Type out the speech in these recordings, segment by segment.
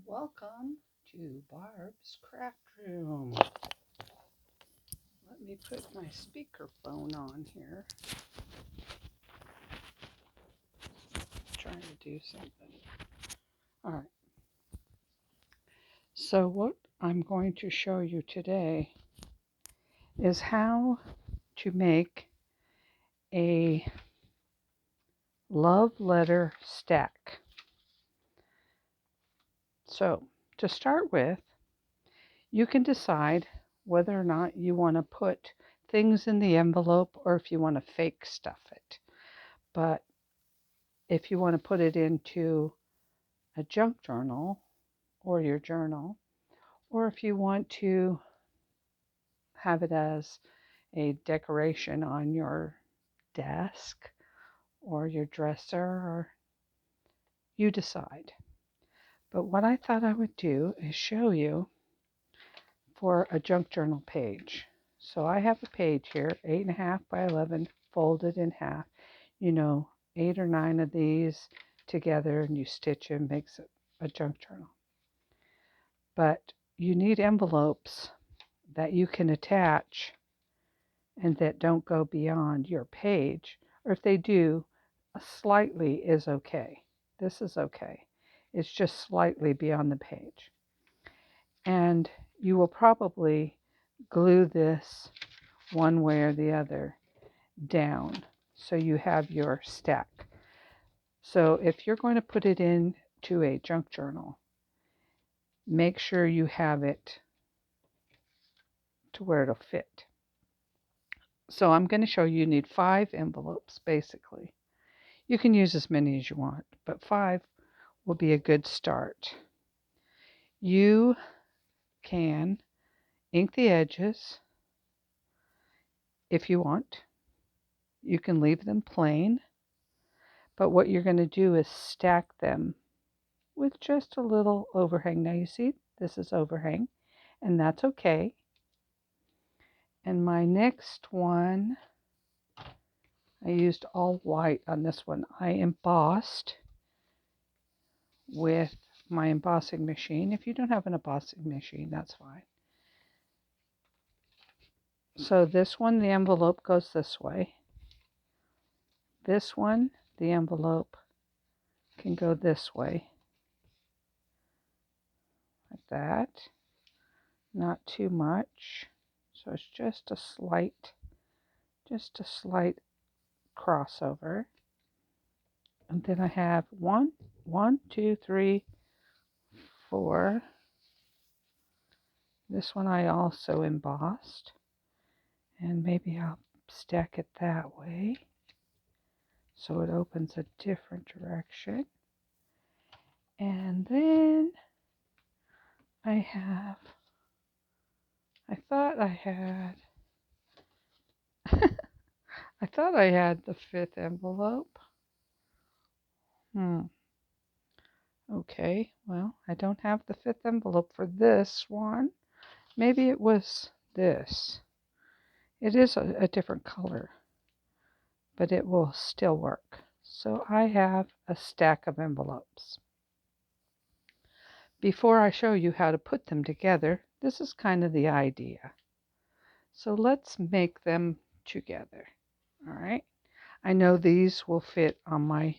Welcome to Barb's Craft Room. Let me put my speakerphone on here. Trying to do something. All right. So what I'm going to show you today is how to make a love letter stack. So to start with, you can decide whether or not you want to put things in the envelope or if you want to fake stuff it. But if you want to put it into a junk journal or your journal, or if you want to have it as a decoration on your desk or your dresser, or you decide. But what I thought I would do is show you for a junk journal page. So I have a page here, 8.5 by 11, folded in half. 8 or 9 of these together and you stitch them, makes it a junk journal. But you need envelopes that you can attach and that don't go beyond your page, or if they do, slightly is okay. This is okay. It's just slightly beyond the page. And you will probably glue this one way or the other down so you have your stack. So if you're going to put it into a junk journal, make sure you have it to where it'll fit. So I'm going to show you need 5 envelopes basically. You can use as many as you want, but 5 will be a good start. You can ink the edges if you want. You can leave them plain, but what you're going to do is stack them with just a little overhang. Now you see this is overhang, and that's okay. And my next one, I used all white on this one. I embossed with my embossing machine. If you don't have an embossing machine, that's fine. So this one, the envelope goes this way. This one, the envelope can go this way, like that. Not too much. So it's just a slight crossover. And then I have one, two, three, 4. This one I also embossed. And maybe I'll stack it that way so it opens a different direction. And then I thought I had the 5th envelope. Okay, well, I don't have the 5th envelope for this one. Maybe it was this. It is a different color, but it will still work. So I have a stack of envelopes. Before I show you how to put them together, this is kind of the idea. So let's make them together. All right. I know these will fit on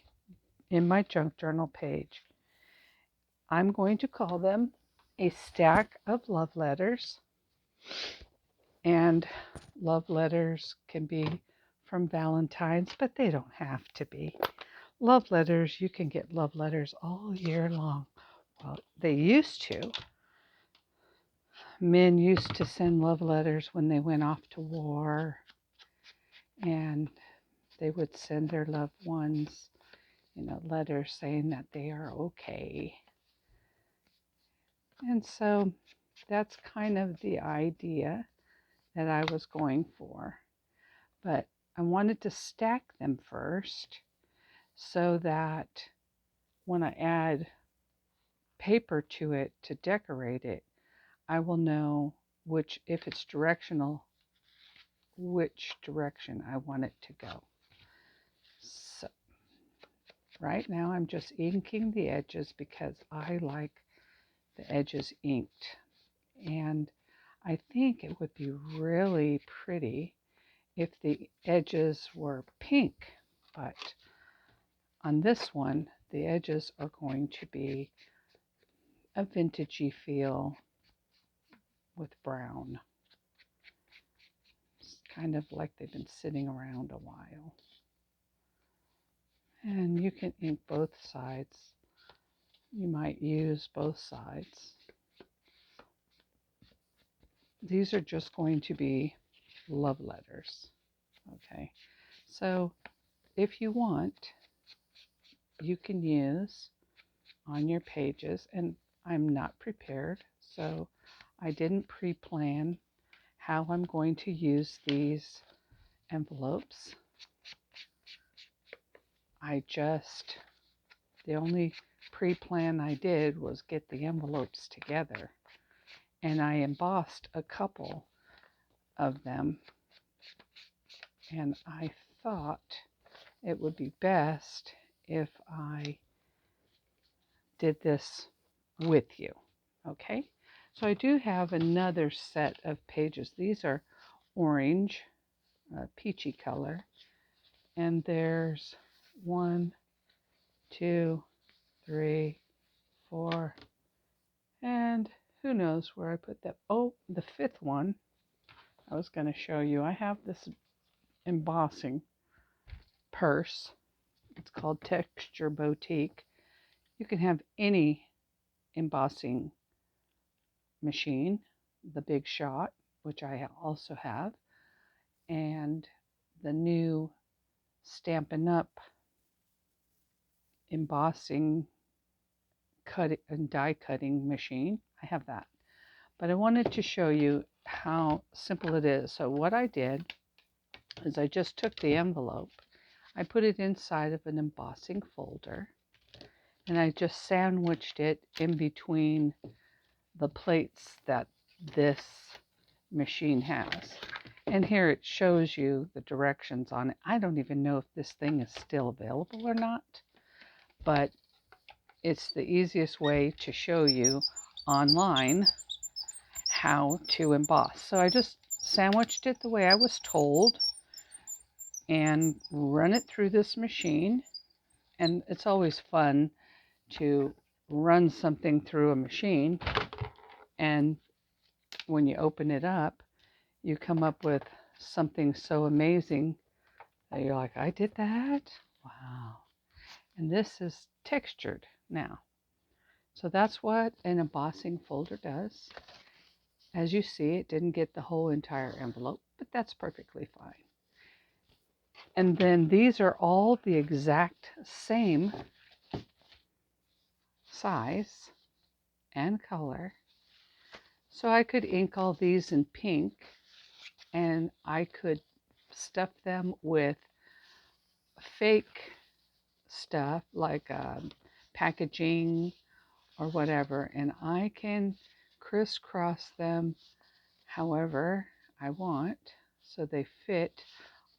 in my junk journal page. I'm going to call them a stack of love letters. And love letters can be from Valentine's, but they don't have to be. Love letters, you can get love letters all year long. Well, they used to. Men used to send love letters when they went off to war, and they would send their loved ones, letters saying that they are okay. And so that's kind of the idea that I was going for. But I wanted to stack them first so that when I add paper to it to decorate it, I will know if it's directional, which direction I want it to go. So right now I'm just inking the edges because I like the edges inked. And I think it would be really pretty if the edges were pink, but on this one, the edges are going to be a vintagey feel with brown. It's kind of like they've been sitting around a while. And you can ink both sides. You might use both sides. These are just going to be love letters. Okay, so if you want, you can use on your pages, and I'm not prepared, so I didn't pre-plan how I'm going to use these envelopes. The only pre-plan I did was get the envelopes together, and I embossed a couple of them, and I thought it would be best if I did this with you. Okay, so I do have another set of pages. These are orange, peachy color, and there's 1, 2, 3, 4, and who knows where I put that. Oh, the fifth one I was going to show you. I have this embossing purse. It's called Texture Boutique. You can have any embossing machine, the Big Shot, which I also have, and the new Stampin' Up! Embossing and die cutting machine. I have that. But I wanted to show you how simple it is. So what I did is I just took the envelope, I put it inside of an embossing folder, and I just sandwiched it in between the plates that this machine has. And here it shows you the directions on it. I don't even know if this thing is still available or not, but it's the easiest way to show you online how to emboss. So I just sandwiched it the way I was told and run it through this machine. And it's always fun to run something through a machine, and when you open it up, you come up with something so amazing that you're like, I did that? Wow. And this is textured now. So that's what an embossing folder does. As you see, it didn't get the whole entire envelope, but that's perfectly fine. And then these are all the exact same size and color. So I could ink all these in pink, and I could stuff them with fake stuff like packaging or whatever, and I can crisscross them however I want so they fit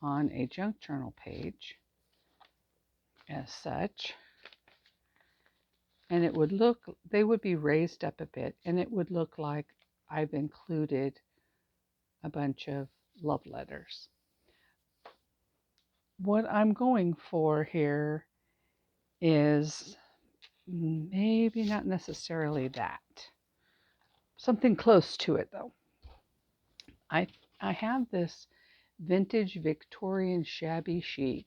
on a junk journal page as such. And they would be raised up a bit, and it would look like I've included a bunch of love letters. What I'm going for here is maybe not necessarily that. Something close to it, though. I have this vintage Victorian shabby chic,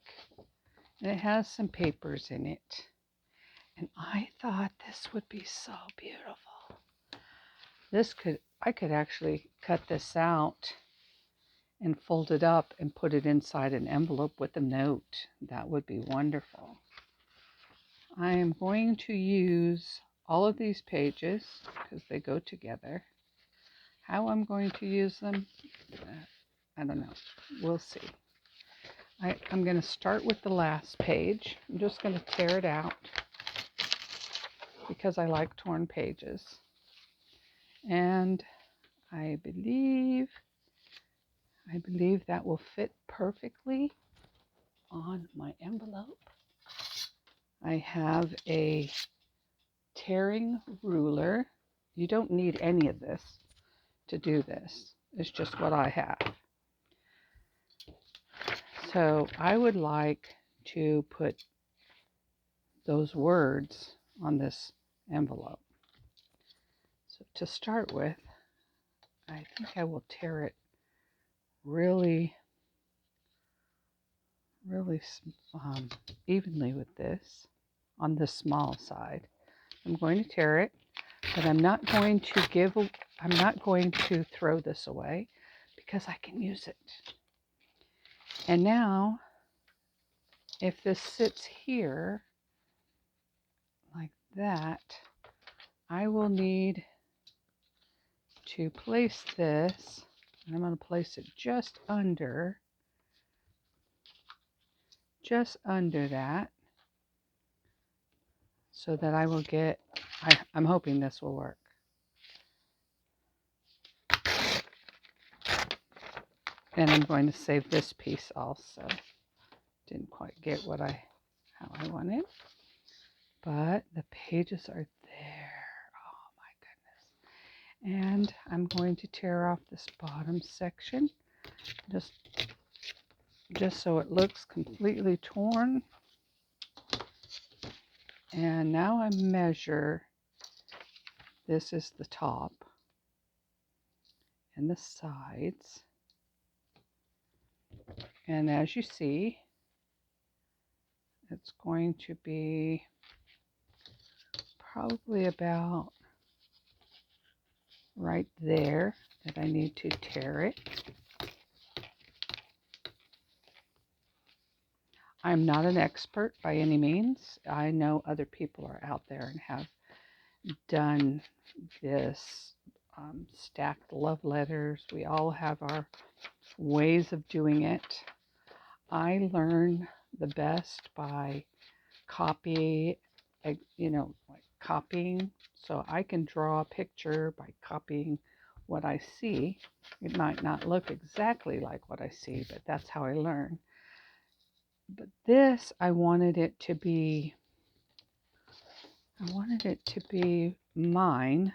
and it has some papers in it. And I thought this would be so beautiful. I could actually cut this out and fold it up and put it inside an envelope with a note. That would be wonderful. I am going to use all of these pages because they go together. How I'm going to use them, I don't know. We'll see. I'm going to start with the last page. I'm just going to tear it out because I like torn pages. And I believe that will fit perfectly on my envelope. I have a tearing ruler, you don't need any of this to do this. It's just what I have. So I would like to put those words on this envelope. So to start with, I think I will tear it really evenly with this on the small side. I'm going to tear it, but I'm not going to throw this away because I can use it. And now, if this sits here like that, I will need to place this, and I'm going to place it just under that, so that I will get, I'm hoping this will work. And I'm going to save this piece also. Didn't quite get how I want it, but the pages are there. Oh my goodness. And I'm going to tear off this bottom section just so it looks completely torn. And now I measure, this is the top and the sides. And as you see, it's going to be probably about right there that I need to tear it. I'm not an expert by any means. I know other people are out there and have done this, stacked love letters. We all have our ways of doing it. I learn the best by copying. So I can draw a picture by copying what I see. It might not look exactly like what I see, but that's how I learn. But this, I wanted it to be mine.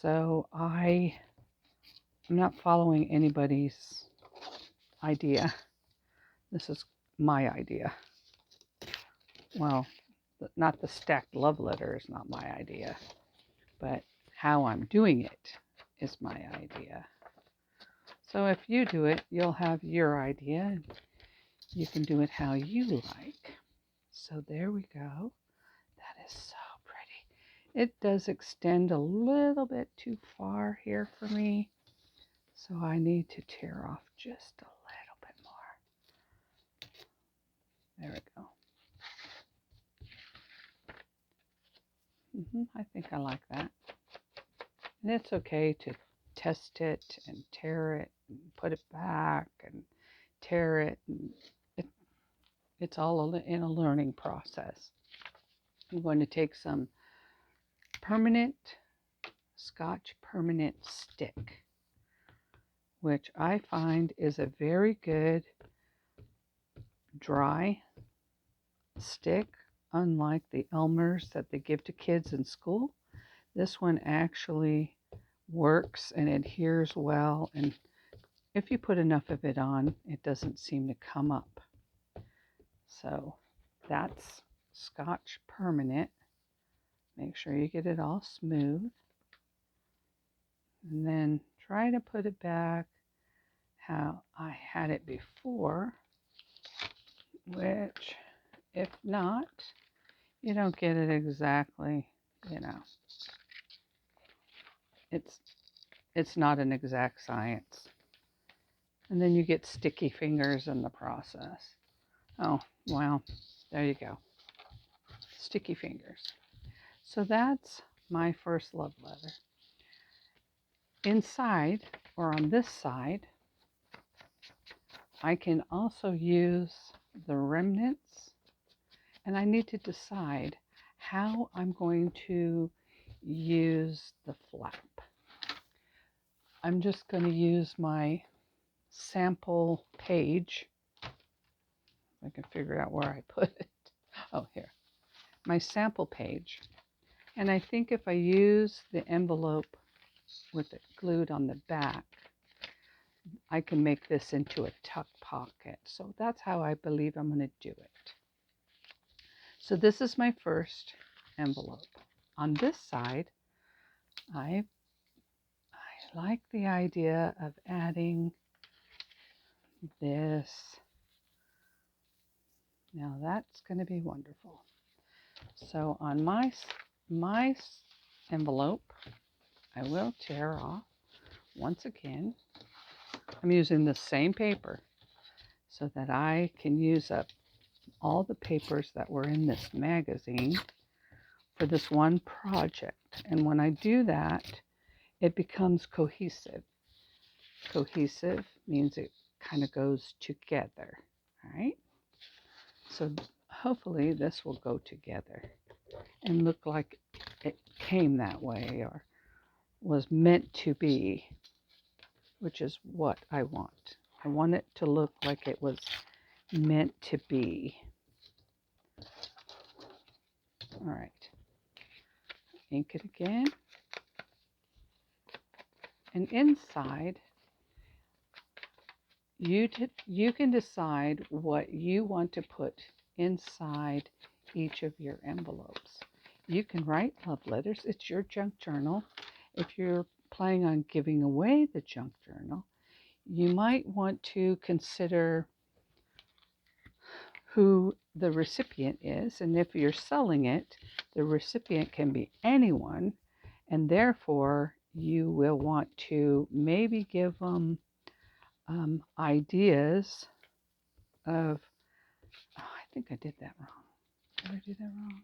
So I'm not following anybody's idea. This is my idea. Well, not the stacked love letter is not my idea, but how I'm doing it is my idea. So if you do it, you'll have your idea. You can do it how you like. So there we go. That is so pretty. It does extend a little bit too far here for me, so I need to tear off just a little bit more. There we go. I think I like that. And it's okay to test it and tear it and put it back and tear it. And it's all in a learning process. I'm going to take some Scotch Permanent Stick, which I find is a very good dry stick, unlike the Elmer's that they give to kids in school. This one actually works and adheres well, and if you put enough of it on, it doesn't seem to come up. So that's Scotch Permanent. Make sure you get it all smooth, and then try to put it back how I had it before, which, if not, you don't get it exactly, it's not an exact science. And then you get sticky fingers in the process. Oh, well, there you go. Sticky fingers. So that's my first love letter. Inside, or on this side, I can also use the remnants, and I need to decide how I'm going to use the flap. I'm just going to use my sample page. I can figure out where I put it. Oh, here. My sample page. And I think if I use the envelope with it glued on the back, I can make this into a tuck pocket. So that's how I believe I'm going to do it. So this is my first envelope. On this side, I like the idea of adding this. Now that's going to be wonderful. So on my envelope, I will tear off once again. I'm using the same paper so that I can use up all the papers that were in this magazine for this one project. And when I do that, it becomes cohesive. Cohesive means it kind of goes together, all right? So hopefully this will go together and look like it came that way or was meant to be, which is what I want. I want it to look like it was meant to be. All right. Ink it again. And inside, you can decide what you want to put inside each of your envelopes. You can write love letters. It's your junk journal. If you're planning on giving away the junk journal, you might want to consider who the recipient is. And if you're selling it, the recipient can be anyone. And therefore, you will want to maybe give them ideas of, oh, I think I did that wrong. Did I do that wrong?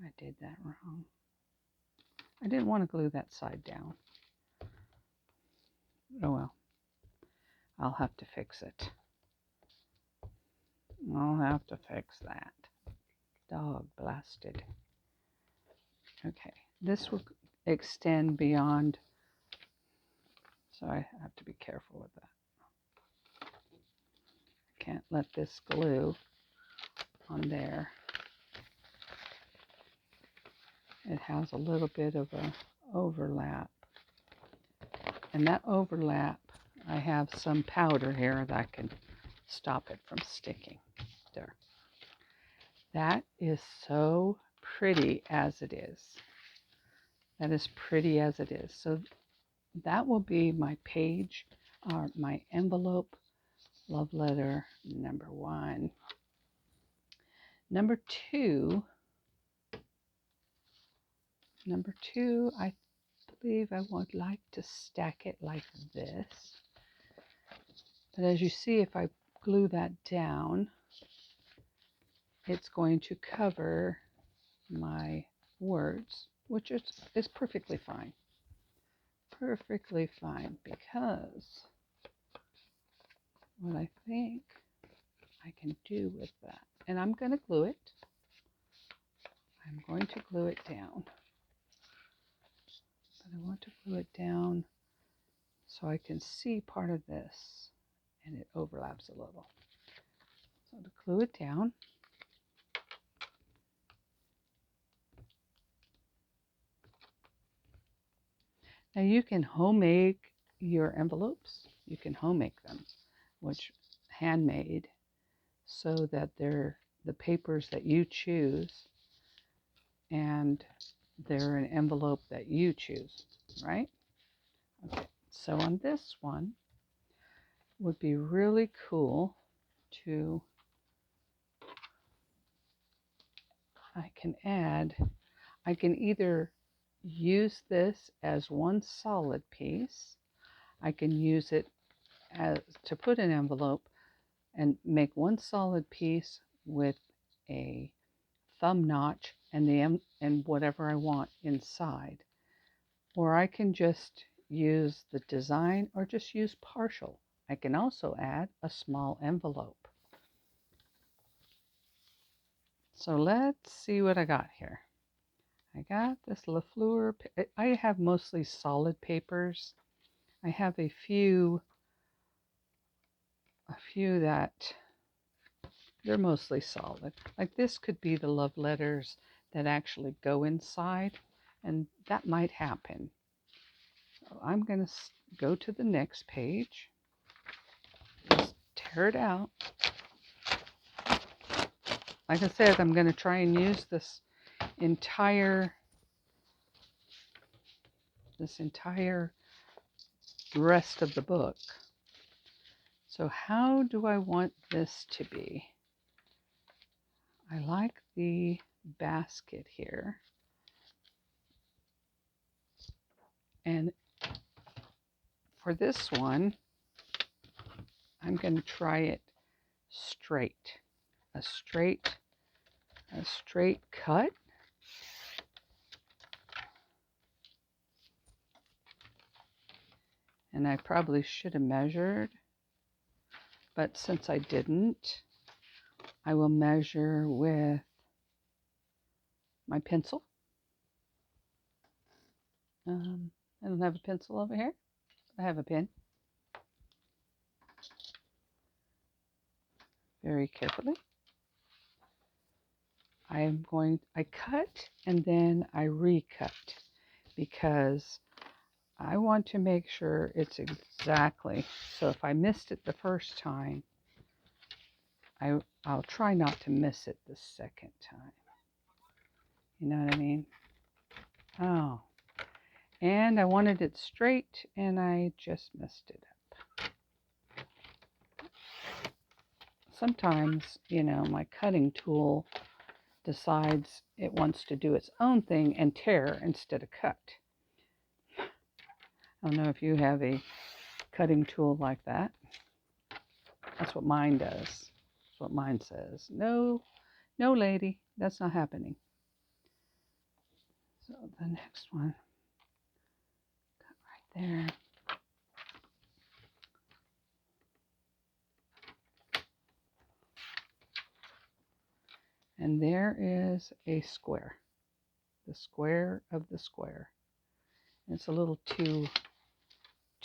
I did that wrong. I didn't want to glue that side down. Oh well, I'll have to fix it. I'll have to fix that. Dog blasted. Okay, this will extend beyond, so I have to be careful with that. Can't let this glue on there. It has a little bit of a overlap. And that overlap, I have some powder here that can stop it from sticking. There. That is so pretty as it is. That is pretty as it is. So that will be my page, or my envelope love letter number 1. Number 2, I believe I would like to stack it like this. But as you see, if I glue that down, it's going to cover my words, which is perfectly fine. Perfectly fine, because what I think I can do with that, and I'm going to glue it. I'm going to glue it down. But I want to glue it down so I can see part of this, and it overlaps a little. So to glue it down, now you can homemade your envelopes. You can homemade them, which handmade, so that they're the papers that you choose and they're an envelope that you choose, right? Okay, so on this one would be really cool to, I can either use this as one solid piece. I can use it as to put an envelope and make one solid piece with a thumb notch and whatever I want inside. Or I can just use the design or just use partial. I can also add a small envelope. So let's see what I got here. I got this LaFleur. I have mostly solid papers. I have a few that they're mostly solid. Like this could be the love letters that actually go inside, and that might happen. So I'm going to go to the next page, just tear it out. Like I said, I'm going to try and use this entire rest of the book. So how do I want this to be? I like the basket here. And for this one, I'm going to try it straight. A straight cut. And I probably should have measured, but since I didn't, I will measure with my pencil. I don't have a pencil over here. I have a pen. Very carefully. I cut and then I recut because I want to make sure it's exactly. So if I missed it the first time, I'll try not to miss it the second time. You know what I mean? Oh. And I wanted it straight and I just messed it up. Sometimes, my cutting tool decides it wants to do its own thing and tear instead of cut. I don't know if you have a cutting tool like that. That's what mine does. That's what mine says. No, lady, that's not happening. So the next one, cut right there. And there is a square. The square of the square. It's a little too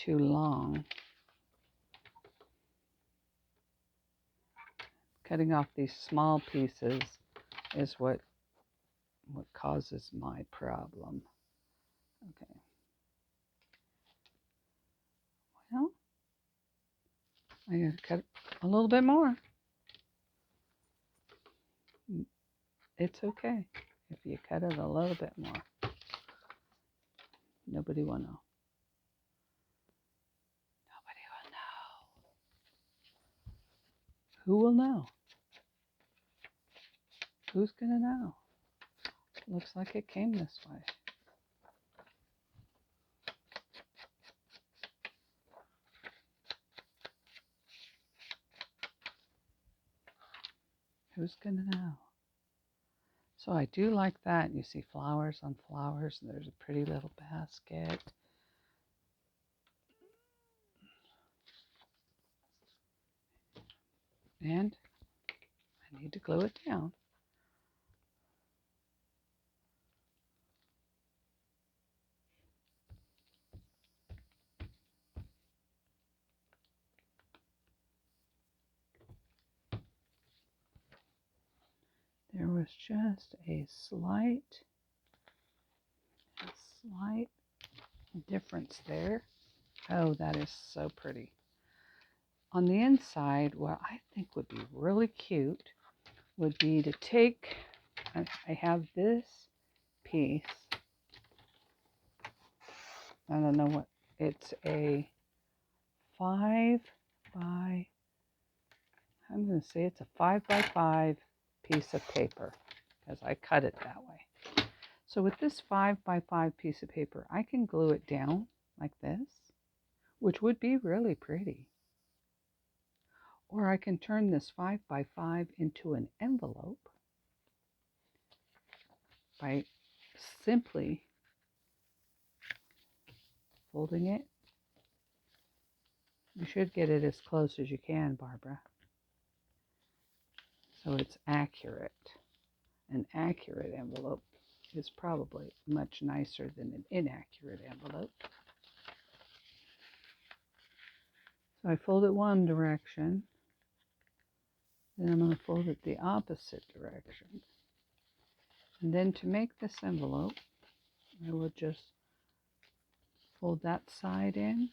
long. Cutting off these small pieces is what causes my problem. Okay. Well, I gotta cut a little bit more. It's okay if you cut it a little bit more. Nobody will know. Nobody will know. Who will know? Who's gonna know? Looks like it came this way. Who's gonna know? So I do like that. You see flowers on flowers, and there's a pretty little basket. And I need to glue it down. There was just a slight difference there. Oh, that is so pretty. On the inside, what I think would be really cute would be to take, I have this piece. I don't know what, it's a 5 by, I'm going to say it's a 5 by 5 piece of paper because I cut it that way. So with this 5 by 5 piece of paper, I can glue it down like this, which would be really pretty. Or I can turn this 5 by 5 into an envelope by simply folding it. You should get it as close as you can, Barbara. So it's accurate. An accurate envelope is probably much nicer than an inaccurate envelope. So I fold it one direction, then I'm going to fold it the opposite direction. And then to make this envelope, I will just fold that side in,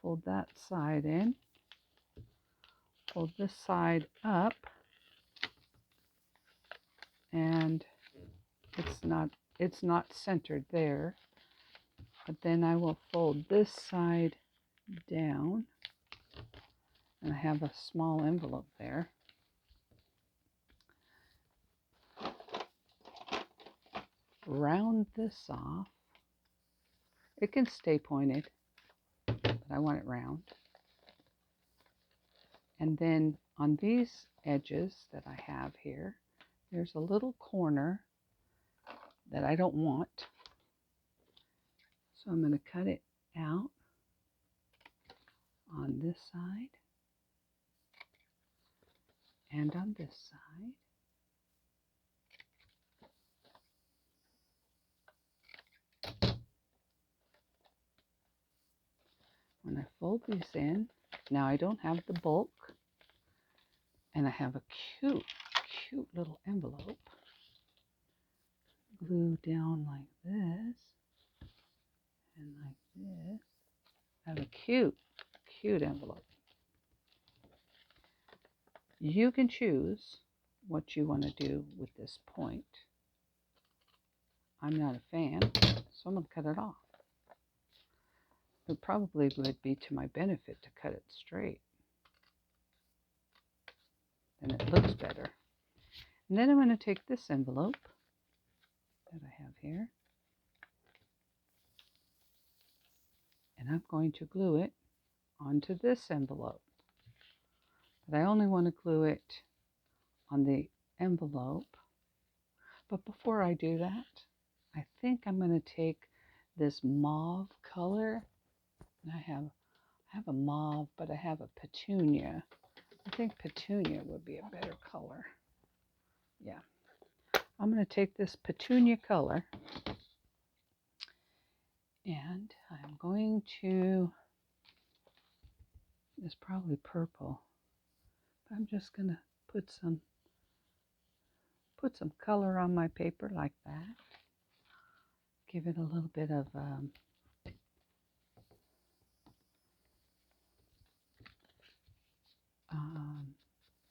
fold that side in, fold this side up, and it's not centered there, but then I will fold this side down, and I have a small envelope there. Round this off. It can stay pointed, but I want it round. And then on these edges that I have here, there's a little corner that I don't want. So I'm going to cut it out on this side and on this side. When I fold these in, now I don't have the bulk, and I have a cute little envelope. Glue down like this and like this. I have a cute envelope. You can choose what you want to do with this point. I'm not a fan, so I'm going to cut it off. It probably would be to my benefit to cut it straight. And it looks better. And then I'm going to take this envelope that I have here, and I'm going to glue it onto this envelope. But I only want to glue it on the envelope. But before I do that, I think I'm going to take this mauve color. And I have a mauve, but I have a petunia. I think petunia would be a better color. Yeah. I'm going to take this petunia color, and I'm going to, it's probably purple, but I'm just going to put some color on my paper like that. Give it a little bit of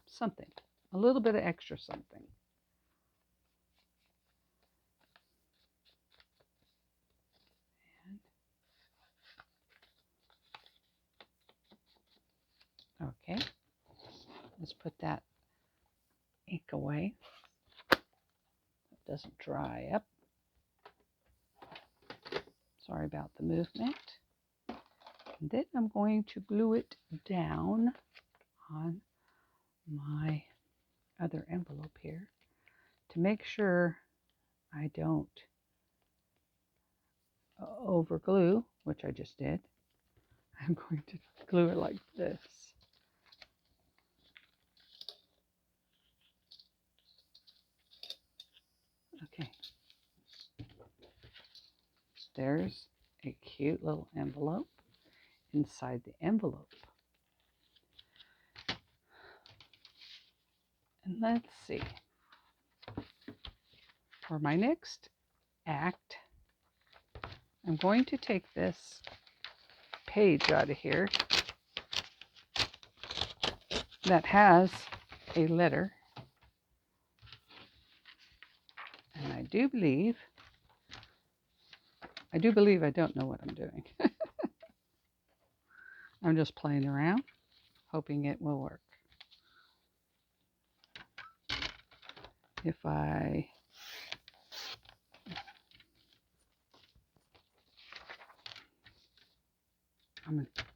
something, a little bit of extra something. Okay, let's put that ink away. It doesn't dry up. Sorry about the movement. And then I'm going to glue it down on my other envelope here to make sure I don't over glue, which I just did. I'm going to glue it like this. Okay. There's a cute little envelope inside the envelope. And let's see. For my next act, I'm going to take this page out of here that has a letter. And I do believe I don't know what I'm doing. I'm just playing around, hoping it will work. If I'm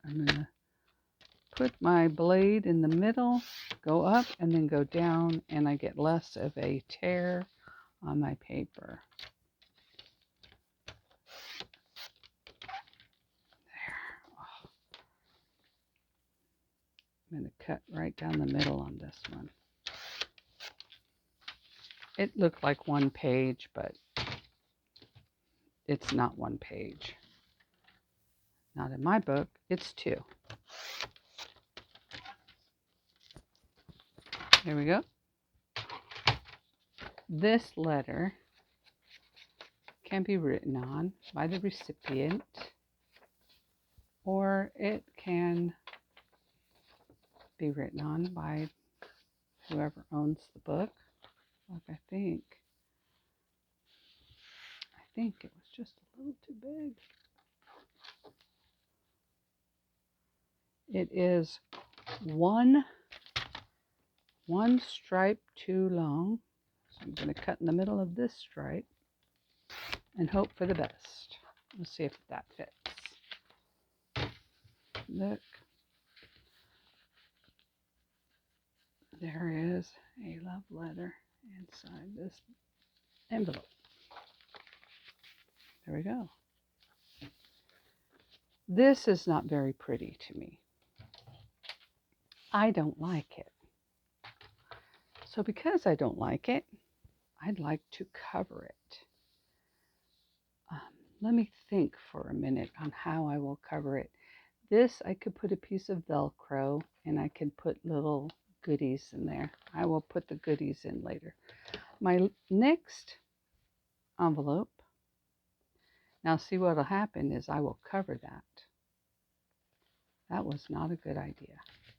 going to put my blade in the middle, go up, and then go down, and I get less of a tear on my paper. There. Oh. I'm going to cut right down the middle on this one. It looked like one page, but it's not one page. Not in my book, it's two. There we go. This letter can be written on by the recipient, or it can be written on by whoever owns the book. Like I think it was just a little too big. It is one stripe too long. So I'm going to cut in the middle of this stripe and hope for the best. Let's see if that fits. Look. There is a love letter inside this envelope. There we go. This is not very pretty to me. I don't like it. So because I don't like it, I'd like to cover it. Let me think for a minute on how I will cover it. This, I could put a piece of Velcro and I can put little goodies in there. I will put the goodies in later. My next envelope, now see what will happen is I will cover that. That was not a good idea.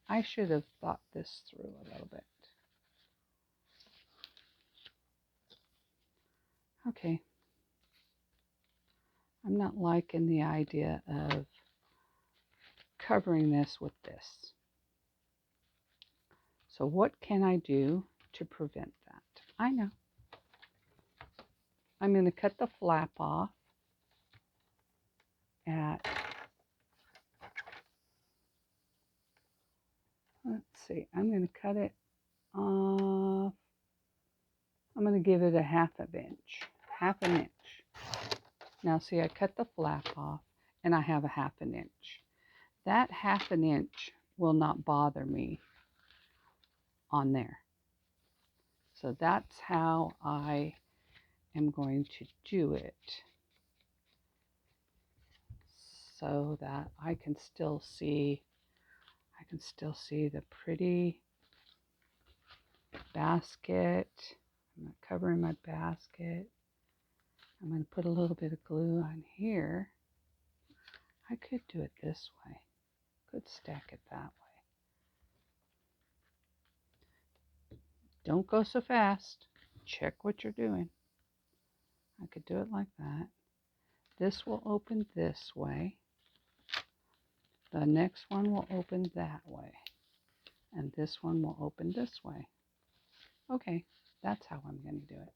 I should have thought this through a little bit. Okay. I'm not liking the idea of covering this with this. So what can I do to prevent that? I know. I'm going to cut the flap off at, let's see, I'm going to cut it off. I'm going to give it a half an inch. Now see, I cut the flap off and I have a half an inch. That half an inch will not bother me on there. So that's how I am going to do it, so that I can still see the pretty basket. I'm not covering my basket. I'm going to put a little bit of glue on here. I could do it this way. Could stack it that way. Don't go so fast. Check what you're doing. I could do it like that. This will open this way. The next one will open that way. And this one will open this way. Okay, that's how I'm going to do it.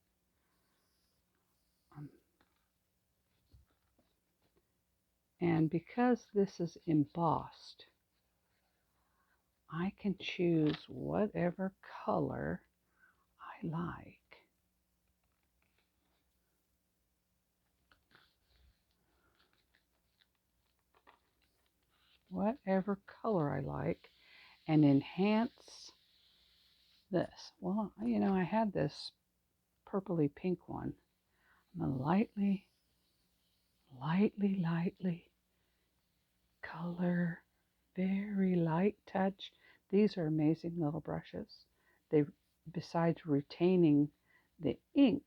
And because this is embossed, I can choose whatever color I like. Whatever color I like, and enhance this. Well, you know, I had this purpley pink one. I'm going to lightly color, very light touch. These are amazing little brushes. They, besides retaining the ink,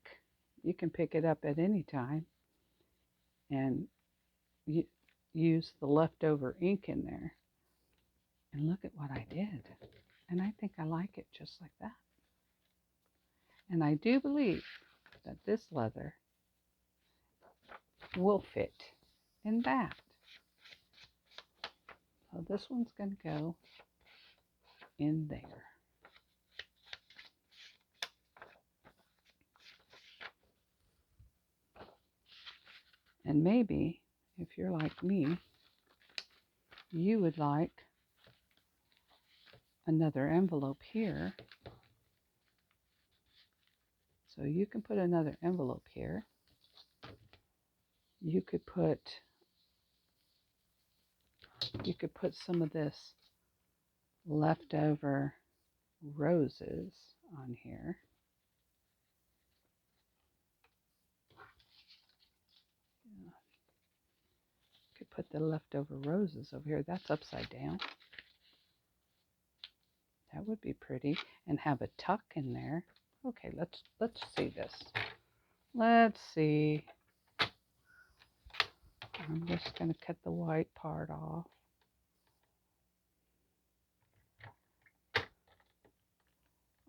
you can pick it up at any time and use the leftover ink in there. And look at what I did. And I think I like it just like that. And I do believe that this leather will fit in that. So this one's going to go in there. And maybe, if you're like me, you would like another envelope here. So you can put another envelope here. You could put some of this leftover roses on here. You could put the leftover roses over here. That's upside down. That would be pretty. And have a tuck in there. Okay, let's see this. Let's see. I'm just going to cut the white part off.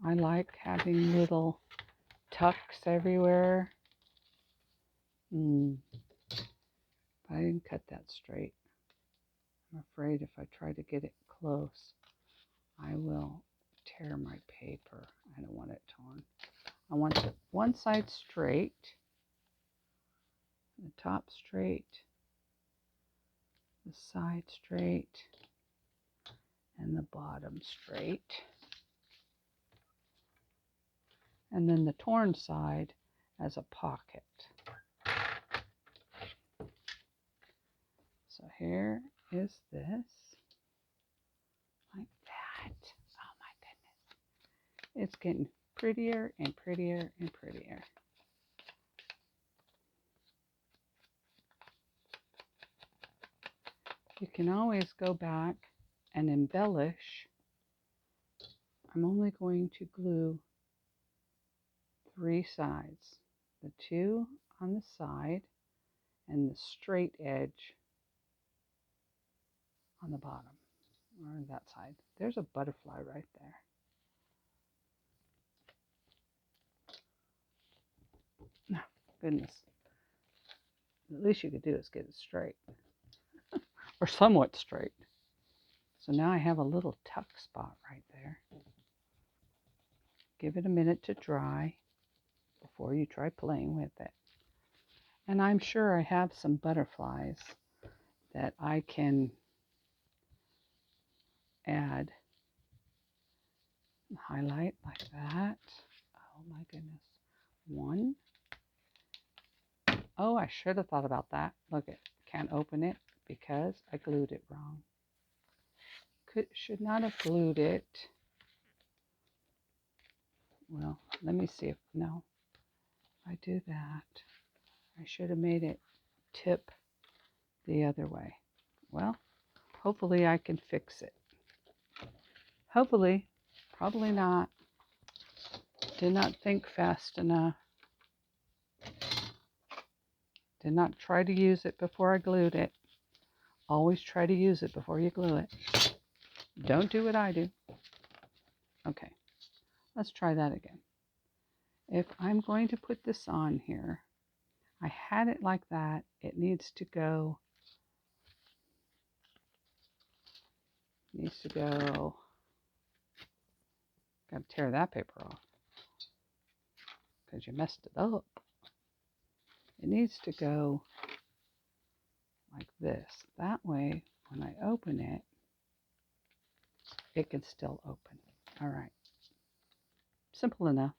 I like having little tucks everywhere. But I didn't cut that straight. I'm afraid if I try to get it close, I will tear my paper. I don't want it torn. I want the one side straight, the top straight, the side straight, and the bottom straight. And then the torn side as a pocket. So here is this, like that. Oh my goodness. It's getting prettier and prettier and prettier. You can always go back and embellish. I'm only going to glue 3 sides. The 2 on the side and the straight edge on the bottom, or that side. There's a butterfly right there. No, goodness. The least you could do is get it straight, or somewhat straight. So now I have a little tuck spot right there. Give it a minute to dry before you try playing with it. And I'm sure I have some butterflies that I can add, highlight like that. Oh my goodness. 1. Oh, I should have thought about that. Look, it can't open it because I glued it wrong. Should not have glued it. Well, let me see if, no, if I do that, I should have made it tip the other way. Well, hopefully I can fix it. Hopefully, probably not. Did not think fast enough. Did not try to use it before I glued it. Always try to use it before you glue it. Don't do what I do. Okay, let's try that again. If I'm going to put this on here, I had it like that. It needs to go, got to tear that paper off because you messed it up. It needs to go like this. That way, when I open it, it can still open. All right. Simple enough.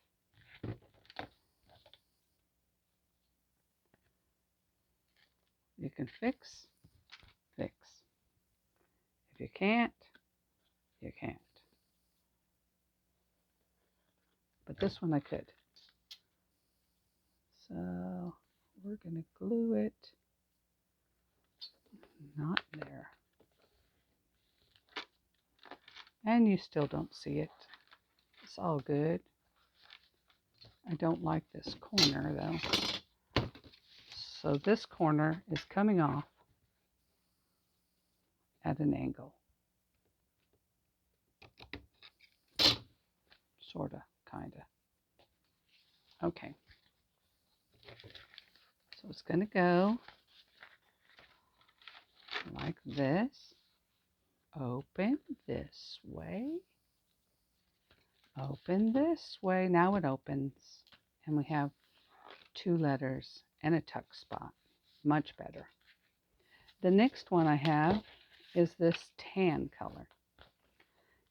You can fix. If you can't, you can't. But this one I could. So we're going to glue it. Not there. And you still don't see it. It's all good. I don't like this corner though. So this corner is coming off at an angle. Sorta, kinda. Okay. So it's going to go like this. Open this way. Open this way. Now it opens. And we have 2 letters and a tuck spot. Much better. The next one I have is this tan color.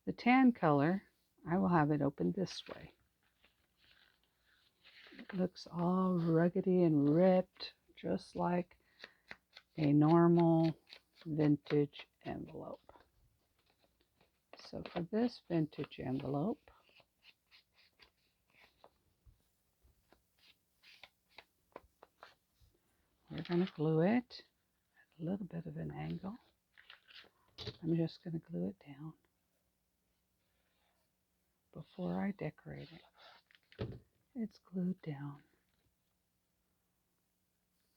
The tan color, I will have it open this way. It looks all ruggedy and ripped, just like a normal vintage envelope. So for this vintage envelope, we're going to glue it at a little bit of an angle. I'm just going to glue it down before I decorate it. It's glued down.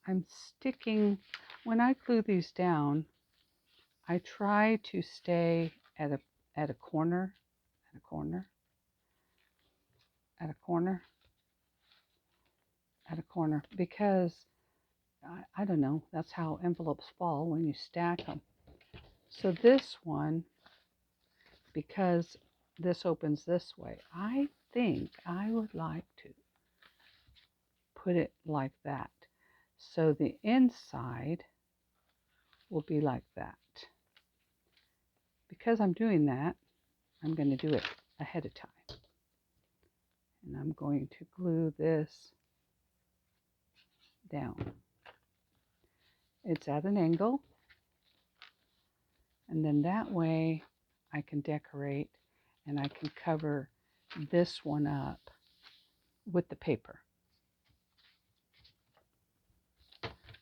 I'm sticking, when I glue these down, I try to stay at a corner, at a corner, at a corner, at a corner, because I don't know, that's how envelopes fall when you stack them. So this one, because this opens this way, I think I would like to put it like that. So the inside will be like that. Because I'm doing that, I'm going to do it ahead of time. And I'm going to glue this down. It's at an angle. And then that way I can decorate and I can cover this one up with the paper.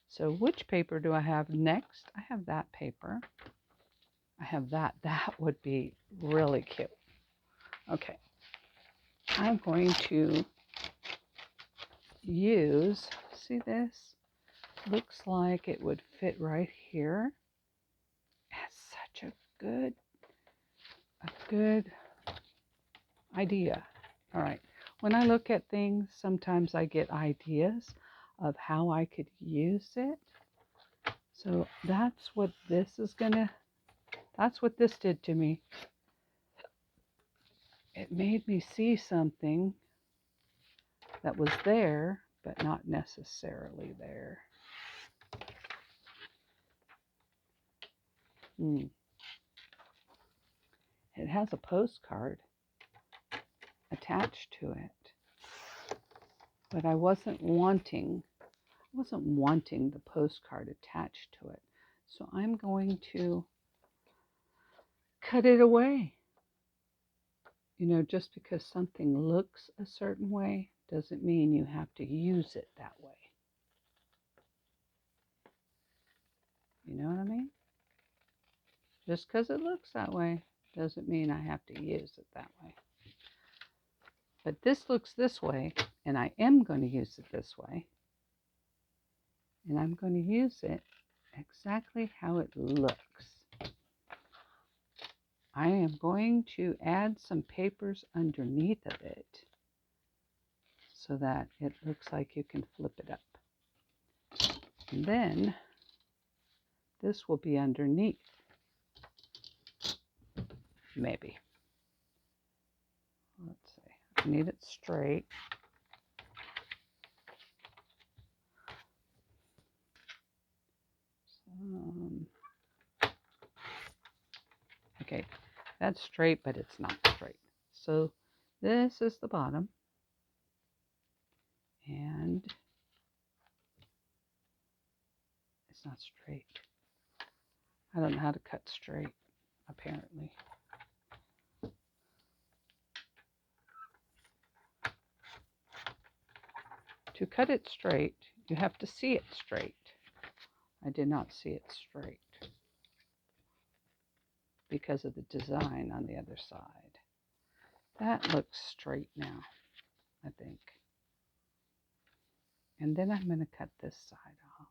So which paper do I have next? I have that paper. I have that. That would be really cute. Okay. I'm going to use, see this? Looks like it would fit right here. It's such a good idea. All right. When I look at things, sometimes I get ideas of how I could use it. So that's what this did to me. It made me see something that was there, but not necessarily there. It has a postcard attached to it, but I wasn't wanting the postcard attached to it. So I'm going to cut it away. You know, just because something looks a certain way doesn't mean you have to use it that way. You know what I mean? Just because it looks that way doesn't mean I have to use it that way. But this looks this way, and I am going to use it this way. And I'm going to use it exactly how it looks. I am going to add some papers underneath of it so that it looks like you can flip it up. And then this will be underneath. Maybe. Let's see. I need it straight. Okay, that's straight, but it's not straight. So this is the bottom. And it's not straight. I don't know how to cut straight, apparently. To cut it straight, you have to see it straight. I did not see it straight because of the design on the other side. That looks straight now, I think. And then I'm going to cut this side off.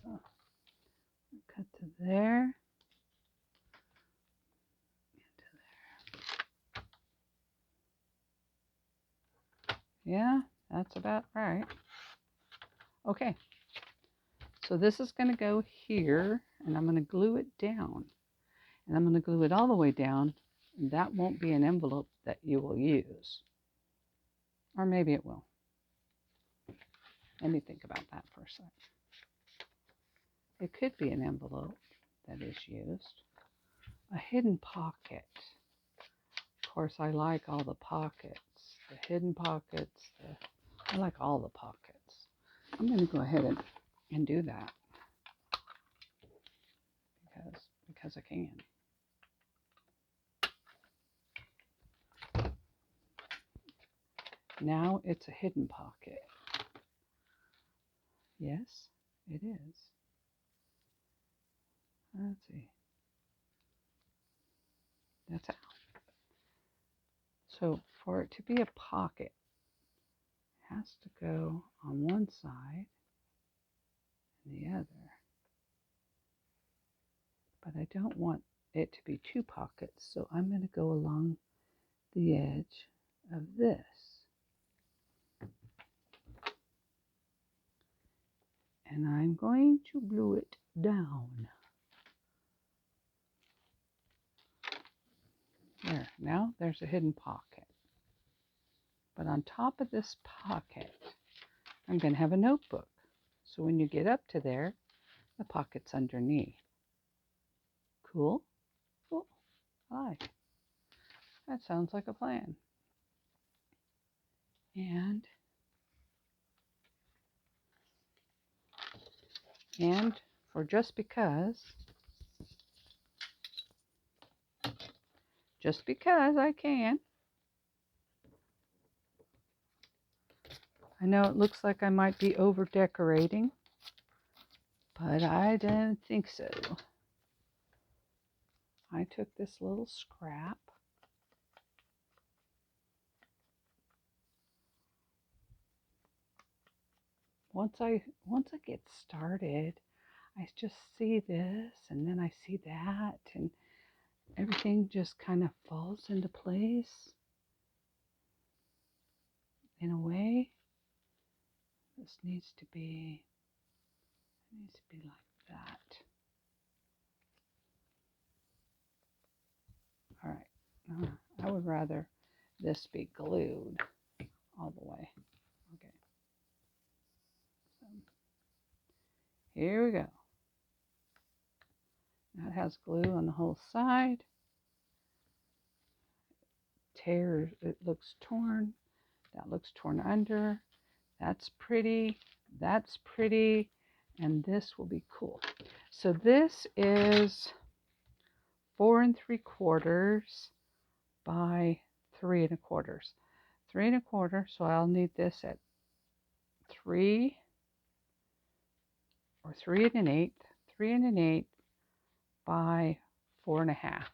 So, cut to there. And to there. Yeah, that's about right. Okay. So this is going to go here, and I'm going to glue it down. And I'm going to glue it all the way down. And that won't be an envelope that you will use. Or maybe it will. Let me think about that for a sec. It could be an envelope that is used. A hidden pocket. Of course, I like all the pockets. The hidden pockets. I like all the pockets. I'm going to go ahead and do that. Because I can. Now it's a hidden pocket. Yes, it is. Let's see. That's how. So for it to be a pocket, it has to go on one side and the other. But I don't want it to be two pockets, so I'm going to go along the edge of this. And I'm going to glue it down. There, now there's a hidden pocket. But on top of this pocket, I'm going to have a notebook. So when you get up to there, the pocket's underneath. Cool? Cool. I like it. That sounds like a plan. And for just because I can. I know it looks like I might be over decorating, but I don't think so. I took this little scrap. Once I get started, I just see this and then I see that, and everything just kind of falls into place in a way. This needs to be like that. All right. I would rather this be glued all the way. Okay. So here we go. That has glue on the whole side. Tears, it looks torn. That looks torn under. That's pretty. That's pretty. And this will be cool. So this is 4 3/4 by 3 1/4. 3 1/4. So I'll need this at 3 or 3 1/8. 3 1/8 by 4 1/2.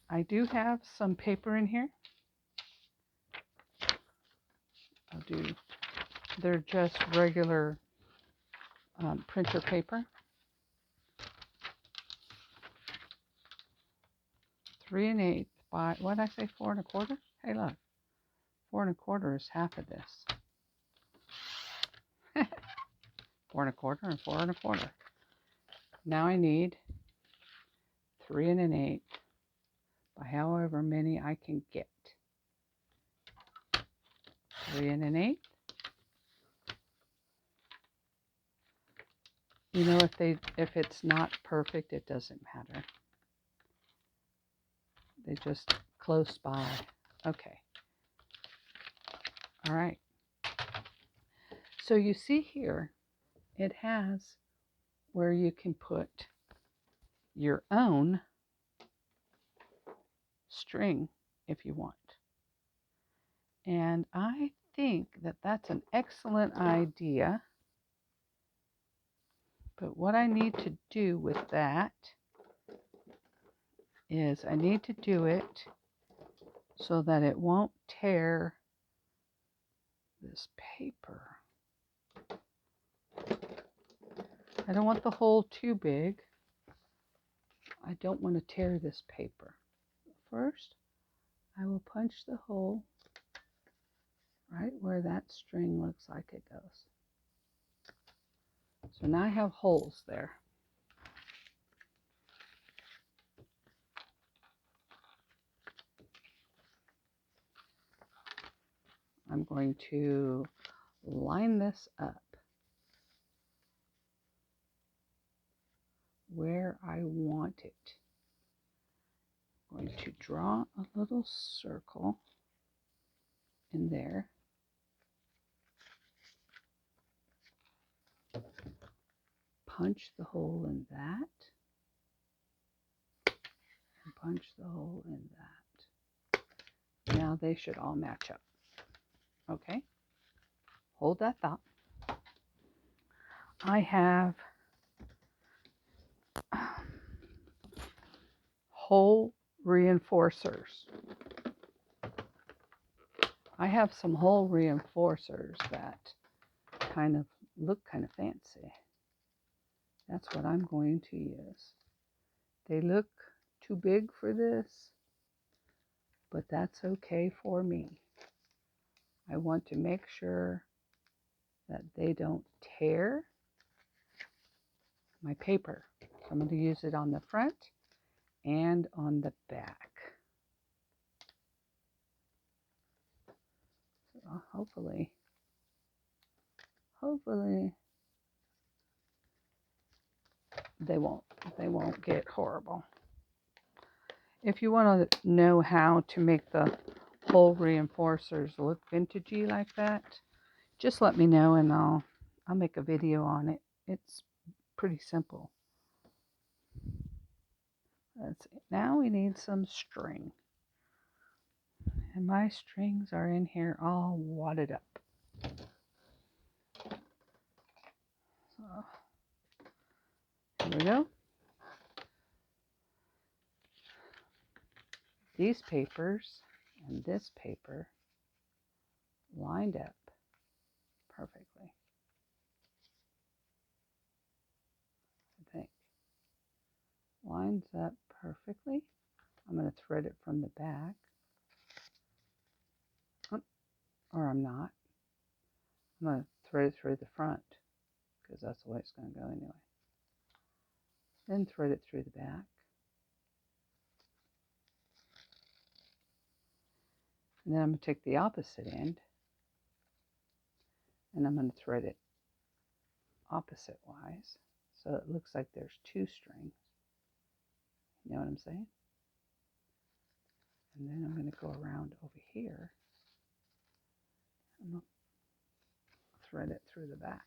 I do have some paper in here. They're just regular printer paper. 3 1/8 by, what did I say, 4 1/4? Hey, look, 4 1/4 is half of this. 4 1/4 and 4 1/4. Now I need 3 1/8 by however many I can get. 3 1/8. You know, if it's not perfect, it doesn't matter. They just close by. Okay. All right. So you see here, it has where you can put your own string if you want. And I think that that's an excellent idea. But what I need to do with that is I need to do it so that it won't tear this paper. I don't want the hole too big. I don't want to tear this paper. First, I will punch the hole right where that string looks like it goes. So now I have holes there. I'm going to line this up where I want it. I'm going to draw a little circle in there. Punch the hole in that. And punch the hole in that. Now they should all match up. Okay? Hold that thought. I have hole reinforcers. I have some hole reinforcers that kind of look kind of fancy. That's what I'm going to use. They look too big for this, but that's okay for me. I want to make sure that they don't tear my paper. I'm going to use it on the front and on the back. So hopefully they won't get horrible. If you want to know how to make the hole reinforcers look vintagey like that, just let me know and I'll make a video on it. It's pretty simple. Now we need some string. And my strings are in here all wadded up. So here we go. These papers and this paper lined up perfectly, I think. Lines up perfectly. I'm going to thread it from the back. Or I'm not. I'm going to thread it through the front because that's the way it's going to go anyway. Then thread it through the back. And then I'm going to take the opposite end and I'm going to thread it opposite wise so it looks like there's two strings. You know what I'm saying? And then I'm going to go around over here and thread it through the back.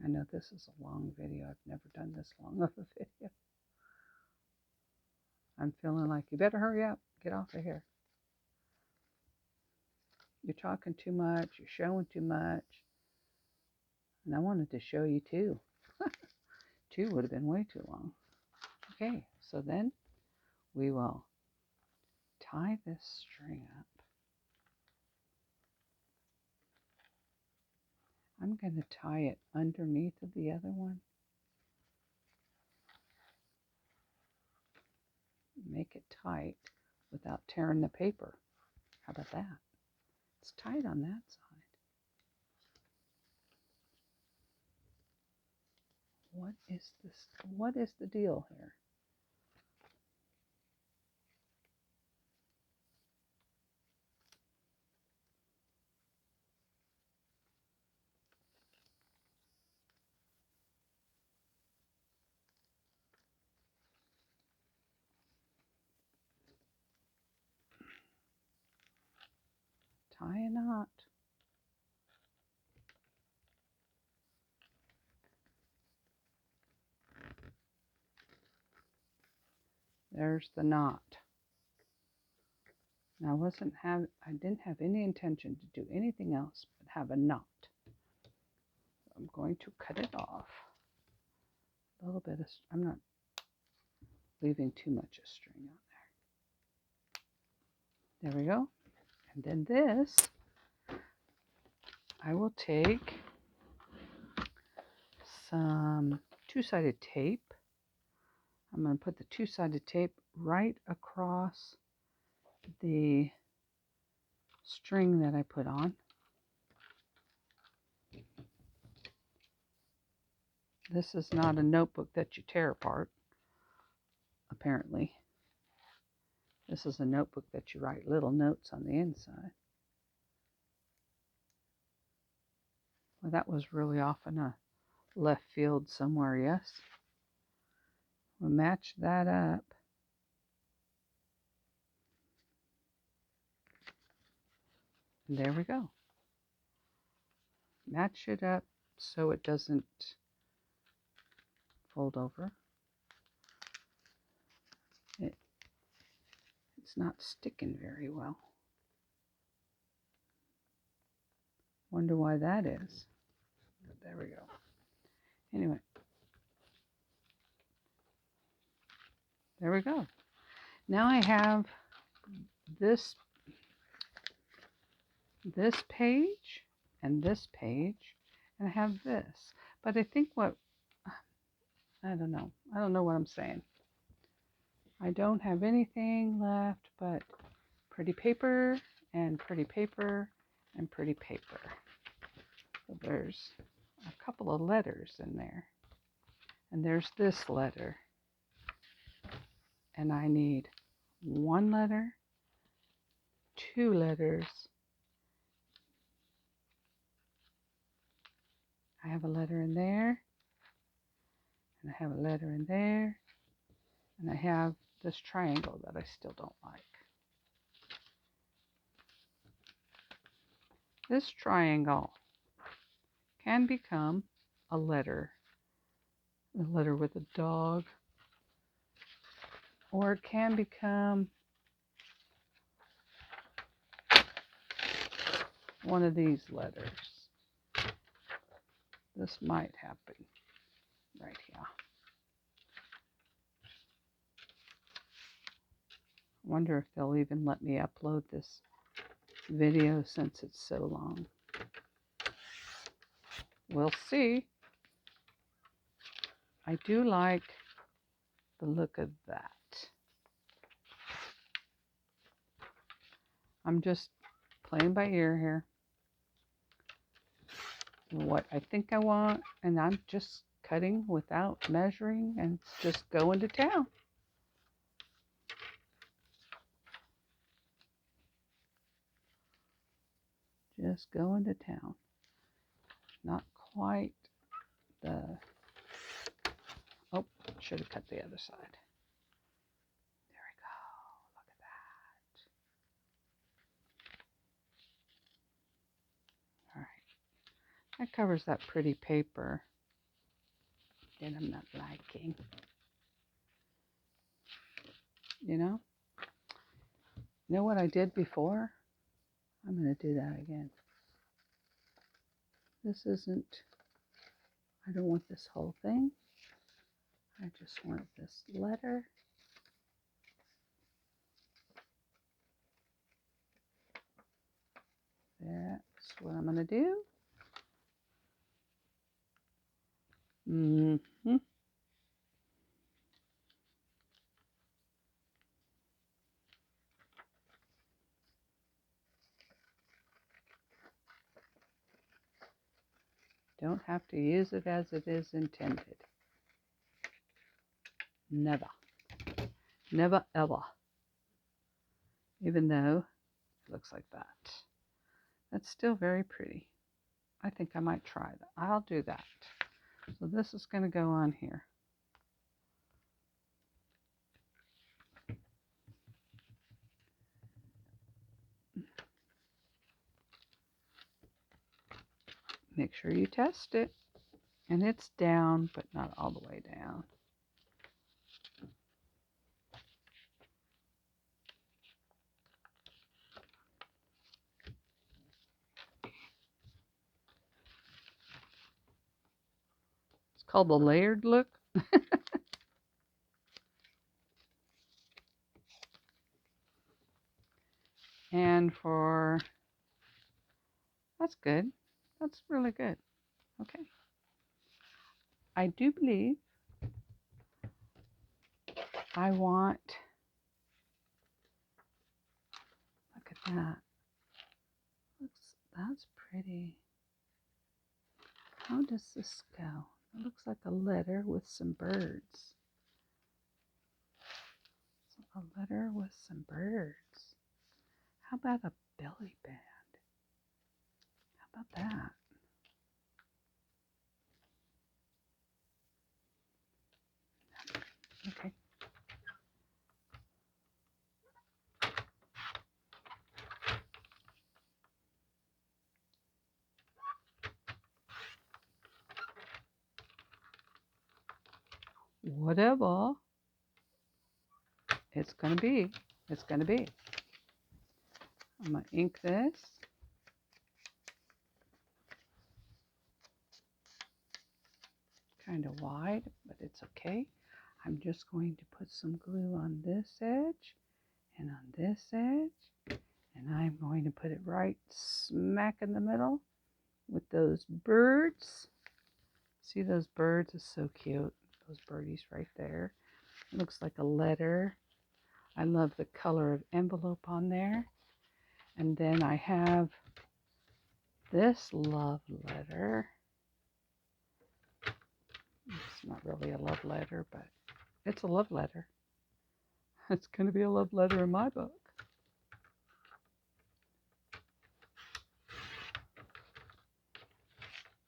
I know this is a long video. I've never done this long of a video. I'm feeling like you better hurry up. Get off of here. You're talking too much. You're showing too much. And I wanted to show you too. Two would have been way too long. Okay, so then we will tie this string up. I'm going to tie it underneath of the other one. Make it tight without tearing the paper. How about that? It's tight on that side. What is this? What is the deal here? Tie a knot. There's the knot. Now I didn't have any intention to do anything else but have a knot. I'm going to cut it off. A little bit of, I'm not leaving too much of string on there. There we go. And then this, I will take some two-sided tape. I'm going to put the two-sided tape right across the string that I put on. This is not a notebook that you tear apart, apparently. This is a notebook that you write little notes on the inside. Well, that was really off in a left field somewhere, yes. We'll match that up. And there we go. Match it up so it doesn't fold over. It's not sticking very well. Wonder why that is. There we go. Anyway, There we go. Now I have this page and this page, and I have this. But I think I don't know. I don't know what I'm saying. I don't have anything left but pretty paper and pretty paper and pretty paper. So there's a couple of letters in there. And there's this letter. And I need one letter, two letters. I have a letter in there. And I have a letter in there. And I have this triangle that I still don't like. This triangle can become a letter with a dog, or it can become one of these letters. This might happen right here. I wonder if they'll even let me upload this video since it's so long. We'll see. I do like the look of that. I'm just playing by ear here. What I think I want, and I'm just cutting without measuring and just going to town. Just going to town. Not quite the... Oh, should have cut the other side. There we go. Look at that. All right. That covers that pretty paper that I'm not liking. You know what I did before? I'm going to do that again. This isn't... I don't want this whole thing. I just want this letter. That's what I'm going to do. Don't have to use it as it is intended. Never. Never ever. Even though it looks like that. That's still very pretty. I think I might try that. I'll do that. So this is going to go on here. Make sure you test it. And it's down, but not all the way down. It's called the layered look. And that's good. That's really good. Okay. I do believe I want, look at that. That's pretty. How does this go? It looks like a letter with some birds. So a letter with some birds. How about a belly band? How about that? Okay. Whatever it's going to be, it's going to be. I'm going to ink this. Kind of wide, but it's okay. I'm just going to put some glue on this edge and on this edge, and I'm going to put it right smack in the middle with those birds. See those birds? It's so cute. Those birdies right there. It looks like a letter. I love the color of envelope on there. And then I have this love letter. It's not really a love letter, but it's a love letter. It's going to be a love letter in my book.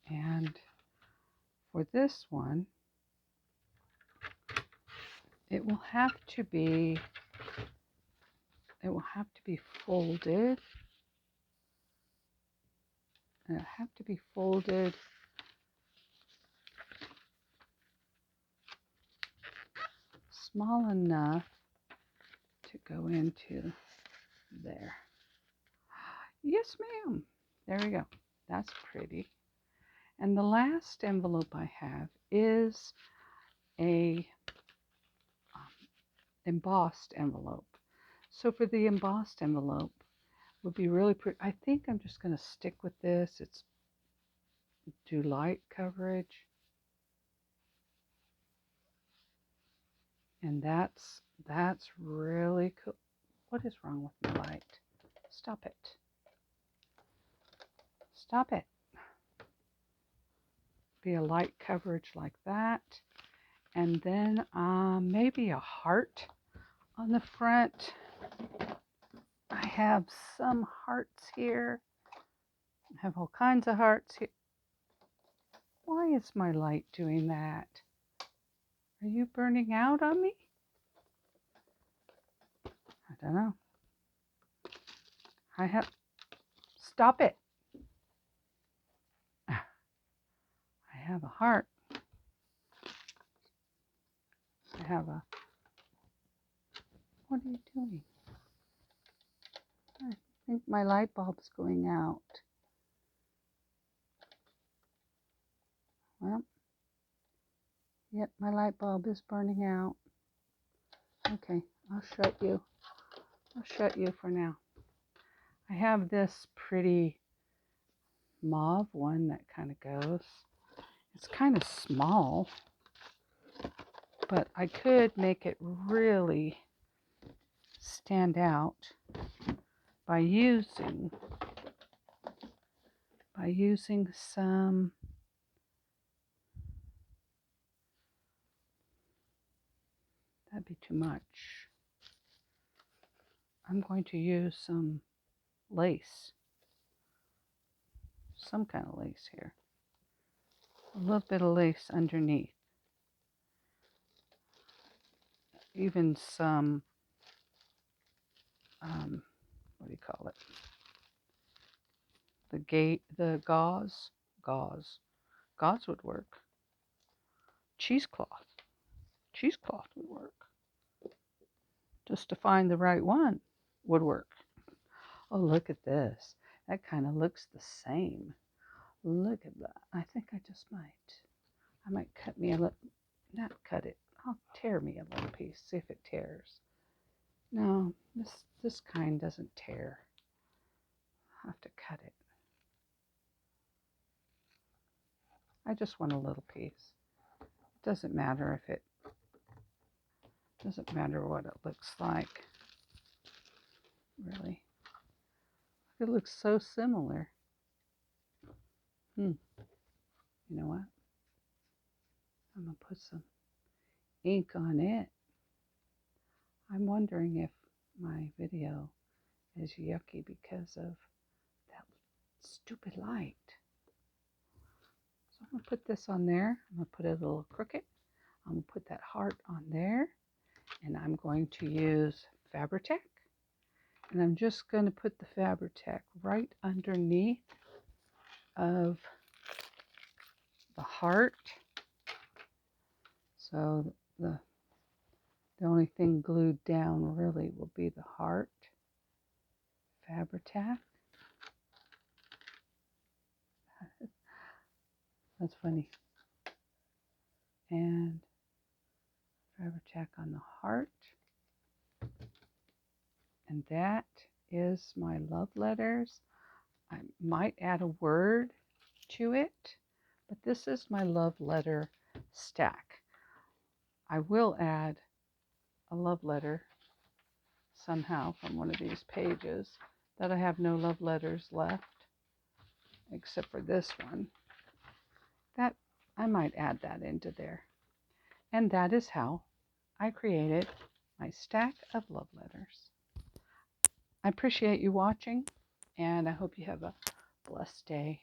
And for this one, it will have to be folded. And it'll have to be folded small enough to go into there. Yes, ma'am. There we go. That's pretty. And the last envelope I have is a embossed envelope. So for the embossed envelope, would be really pretty. I think I'm just going to stick with this. It's do light coverage. And that's really cool. What is wrong with my light? Stop it. Stop it. Be a light coverage like that. And then maybe a heart on the front. I have some hearts here. I have all kinds of hearts here. Why is my light doing that? Are you burning out on me? I don't know. Stop it. I have a heart. What are you doing? I think my light bulb's going out. Well, yep, my light bulb is burning out. Okay, I'll shut you. I'll shut you for now. I have this pretty mauve one that kind of goes. It's kind of small, but I could make it really stand out by using some that'd be too much. I'm going to use some lace, some kind of lace here. A little bit of lace underneath. Even some, what do you call it? The gauze would work. Cheesecloth would work. Just to find the right one would work. Oh, look at this. That kind of looks the same. Look at that. I think I might cut me a little, not cut it. I'll tear me a little piece, see if it tears. No, this kind doesn't tear. I'll have to cut it. I just want a little piece. Doesn't matter doesn't matter what it looks like. Really. It looks so similar. You know what? I'm going to put some ink on it. I'm wondering if my video is yucky because of that stupid light. So I'm going to put this on there. I'm going to put it a little crooked. I'm going to put that heart on there. And I'm going to use Fabri-Tac. And I'm just going to put the Fabri-Tac right underneath of the heart. So the only thing glued down really will be the heart. Fabri-Tac. That's funny. And Forever tack on the heart. And that is my love letters. I might add a word to it, but this is my love letter stack. I will add a love letter somehow from one of these pages that I have no love letters left, except for this one. That I might add that into there. And that is how I created my stack of love letters. I appreciate you watching, and I hope you have a blessed day.